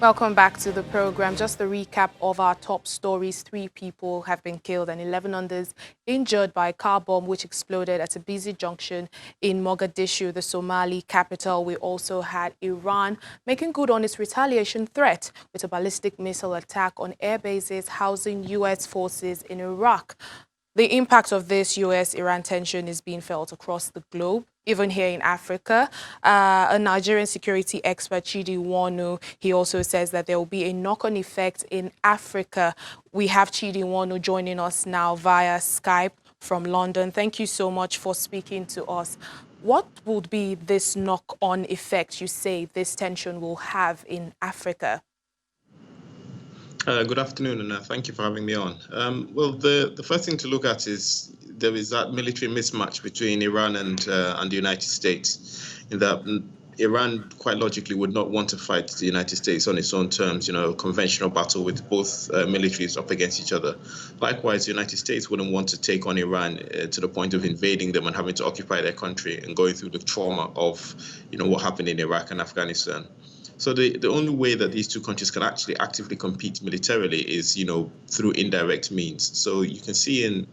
Welcome back to the program. Just a recap of our top stories. 3 people have been killed and 11 others injured by a car bomb which exploded at a busy junction in Mogadishu, the Somali capital. We also had Iran making good on its retaliation threat with a ballistic missile attack on air bases housing U.S. forces in Iraq. The impact of this U.S.-Iran tension is being felt across the globe, even here in Africa. A Nigerian security expert, Chidi Nwonu, he also says that there will be a knock-on effect in Africa. We have Chidi Nwonu joining us now via Skype from London. Thank you so much for speaking to us. What would be this knock-on effect you say this tension will have in Africa? Good afternoon, and thank you for having me on. Well, the first thing to look at is there is that military mismatch between Iran and the United States, in that Iran quite logically would not want to fight the United States on its own terms, a conventional battle with both militaries up against each other. Likewise, the United States wouldn't want to take on Iran to the point of invading them and having to occupy their country and going through the trauma of, what happened in Iraq and Afghanistan. So the only way that these two countries can actually actively compete militarily is, through indirect means. So you can see in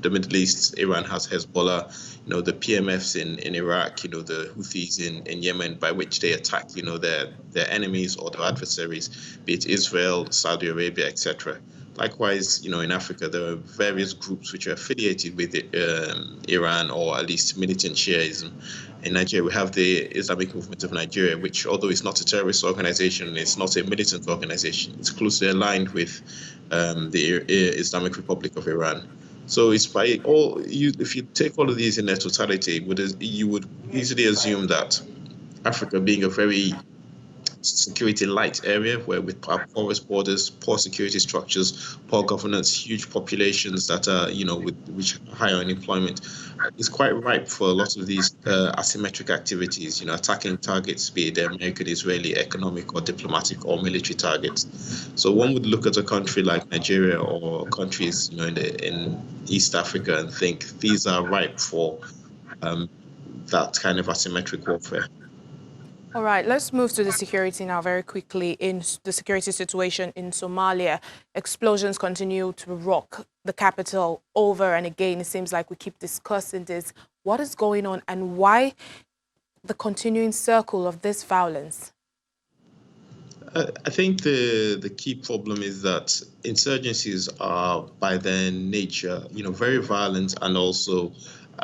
the Middle East, Iran has Hezbollah, the PMFs in Iraq, the Houthis in Yemen, by which they attack, their enemies or their adversaries, be it Israel, Saudi Arabia, etc. Likewise, in Africa, there are various groups which are affiliated with Iran, or at least militant Shiaism. In Nigeria, we have the Islamic Movement of Nigeria, which, although it's not a terrorist organization, it's not a militant organization. It's closely aligned with the Islamic Republic of Iran. So it's by if you take all of these in their totality, you would easily assume that Africa, being a very security light area where with porous borders, poor security structures, poor governance, huge populations that are, with which higher unemployment, is quite ripe for a lot of these asymmetric activities, attacking targets, be it American, Israeli, economic or diplomatic or military targets. So one would look at a country like Nigeria or countries, in East Africa and think these are ripe for that kind of asymmetric warfare. All right, let's move to the security now very quickly. In the security situation in Somalia, explosions continue to rock the capital over and again. It seems like we keep discussing this. What is going on and why the continuing circle of this violence? I think the key problem is that insurgencies are, by their nature, very violent and also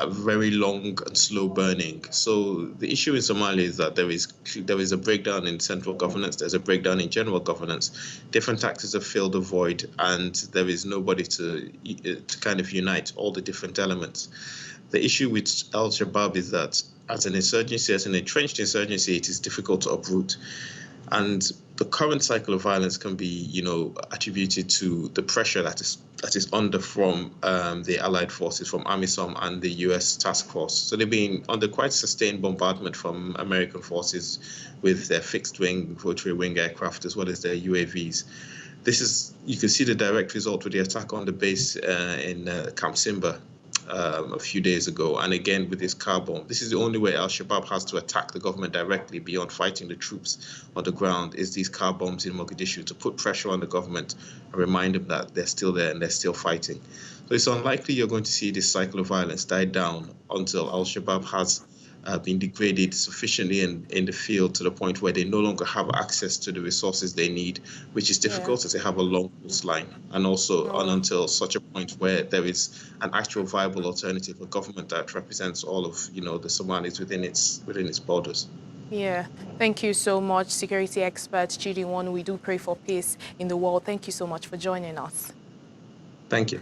very long and slow burning. So the issue in Somalia is that there is a breakdown in central governance, there's a breakdown in general governance. Different tactics have filled the void, and there is nobody to kind of unite all the different elements. The issue with Al-Shabaab is that as an insurgency, as an entrenched insurgency, it is difficult to uproot. And the current cycle of violence can be, attributed to the pressure that is under from the Allied forces, from AMISOM and the U.S. task force. So they've been under quite sustained bombardment from American forces with their fixed-wing, rotary-wing aircraft, as well as their UAVs. You can see the direct result with the attack on the base in Camp Simba a few days ago, and again with this car bomb. This is the only way Al-Shabaab has to attack the government directly beyond fighting the troops on the ground, is these car bombs in Mogadishu, to put pressure on the government and remind them that they're still there and they're still fighting. So it's unlikely you're going to see this cycle of violence die down until Al-Shabaab has been degraded sufficiently in the field to the point where they no longer have access to the resources they need, which is difficult as they have a long coastline, and also until such a point where there is an actual viable alternative, a government that represents all of the Somalis within its borders. Yeah, thank you so much, security expert Chidi Nwonu. We do pray for peace in the world. Thank you so much for joining us. Thank you.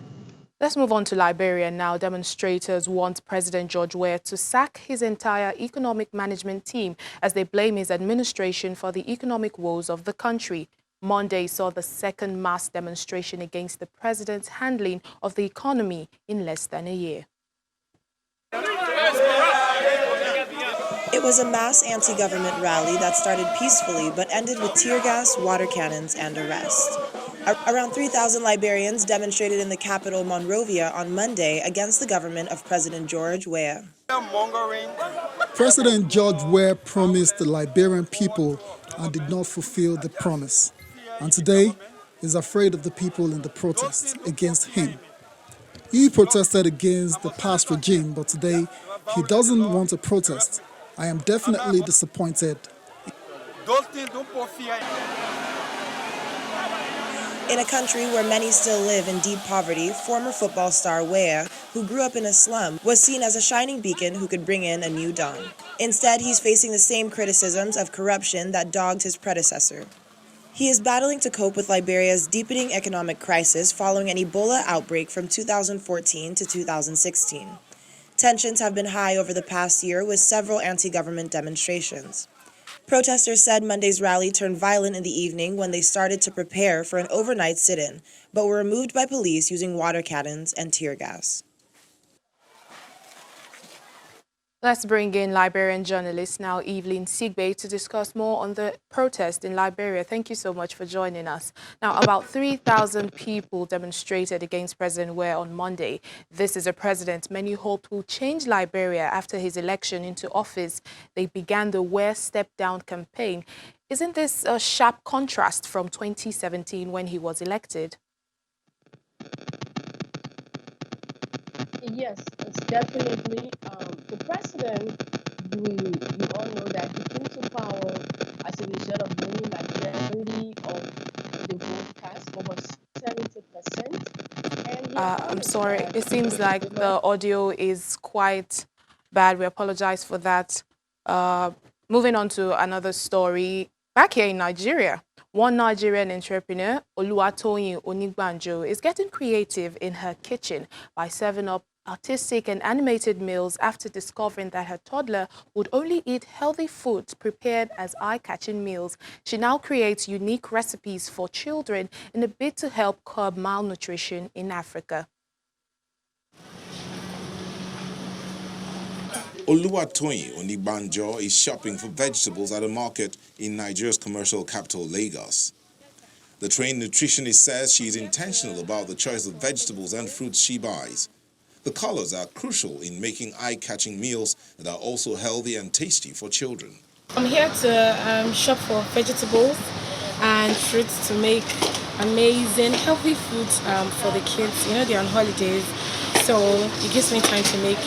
Let's move on to Liberia now. Demonstrators want President George Weah to sack his entire economic management team as they blame his administration for the economic woes of the country. Monday saw the second mass demonstration against the president's handling of the economy in less than a year. It was a mass anti-government rally that started peacefully but ended with tear gas, water cannons, and arrest. Around 3,000 Liberians demonstrated in the capital, Monrovia, on Monday against the government of President George Weah. President George Weah promised the Liberian people and did not fulfill the promise. And today is afraid of the people in the protests against him. He protested against the past regime, but today he doesn't want to protest. I am definitely disappointed. In a country where many still live in deep poverty, former football star Weah, who grew up in a slum, was seen as a shining beacon who could bring in a new dawn. Instead, he's facing the same criticisms of corruption that dogged his predecessor. He is battling to cope with Liberia's deepening economic crisis following an Ebola outbreak from 2014 to 2016. Tensions have been high over the past year with several anti-government demonstrations. Protesters said Monday's rally turned violent in the evening when they started to prepare for an overnight sit-in, but were removed by police using water cannons and tear gas. Let's bring in Liberian journalist now, Evelyn Sigbe, to discuss more on the protest in Liberia. Thank you so much for joining us. Now, about 3,000 people demonstrated against President Weah on Monday. This is a president many hoped will change Liberia after his election into office. They began the Weah Step Down campaign. Isn't this a sharp contrast from 2017 when he was elected? Yes, it's definitely the president. We all know that he came to power as a result of winning majority of the vote cast, over 70%. And I'm sorry, it seems like the audio is quite bad. We apologize for that. Moving on to another story. Back here in Nigeria, one Nigerian entrepreneur, Oluwatoyin Onigbanjo, is getting creative in her kitchen by serving up artistic and animated meals after discovering that her toddler would only eat healthy foods prepared as eye-catching meals. She now creates unique recipes for children in a bid to help curb malnutrition in Africa. Oluwatoyin Onigbanjo is shopping for vegetables at a market in Nigeria's commercial capital, Lagos. The trained nutritionist says she is intentional about the choice of vegetables and fruits she buys. The colors are crucial in making eye-catching meals that are also healthy and tasty for children. I'm here to shop for vegetables and fruits to make amazing, healthy foods for the kids. You know, they're on holidays, so it gives me time to make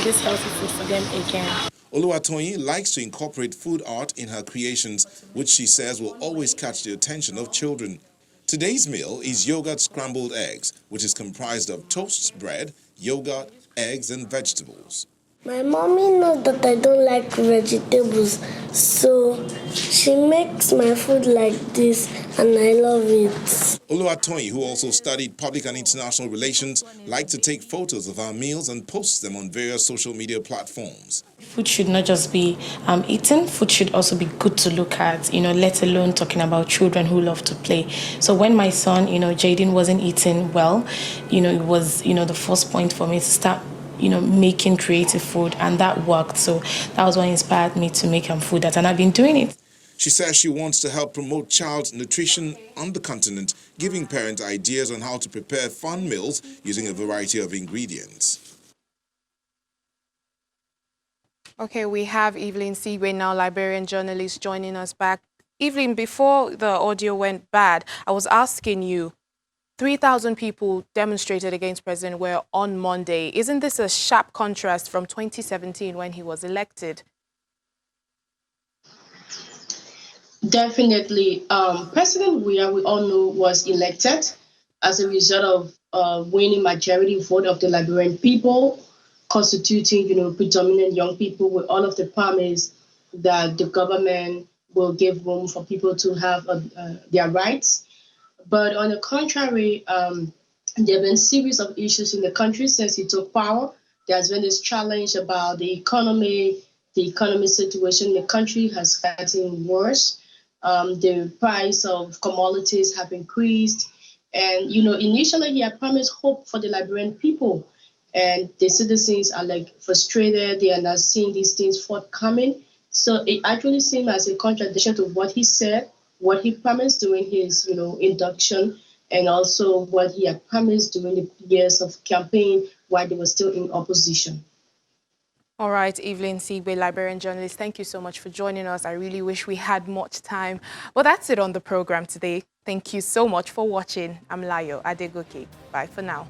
this healthy food for them again. Oluwatoyin likes to incorporate food art in her creations, which she says will always catch the attention of children. Today's meal is yogurt scrambled eggs, which is comprised of toast bread, yogurt, eggs, and vegetables. My mommy knows that I don't like vegetables, so she makes my food like this, and I love it. Oluwatoyin, who also studied public and international relations, likes to take photos of her meals and posts them on various social media platforms. Food should not just be eaten, food should also be good to look at, let alone talking about children who love to play. So when my son, Jaden, wasn't eating well, it was, the first point for me to start making creative food, and that worked. So that was what inspired me to make food that, and I've been doing it. She says she wants to help promote child nutrition on the continent, giving parents ideas on how to prepare fun meals using a variety of ingredients. Okay, we have Evelyn Sigbe, now Liberian journalist, joining us back. Evelyn, before the audio went bad, I was asking you, 3,000 people demonstrated against President Weah on Monday. Isn't this a sharp contrast from 2017 when he was elected? Definitely. President Weah, we all know, was elected as a result of winning majority vote of the Liberian people, constituting, predominant young people, with all of the promise that the government will give room for people to have their rights. But on the contrary, there have been a series of issues in the country since he took power. There's been this challenge about the economy situation in the country has gotten worse. The price of commodities have increased. And, initially he had promised hope for the Liberian people. And the citizens are frustrated. They are not seeing these things forthcoming. So it actually seemed as a contradiction to what he said, what he promised during his, induction, and also what he had promised during the years of campaign while they were still in opposition. All right, Evelyn Sigbe, Liberian journalist, thank you so much for joining us. I really wish we had much time. But that's it on the program today. Thank you so much for watching. I'm Layo Adegoke. Bye for now.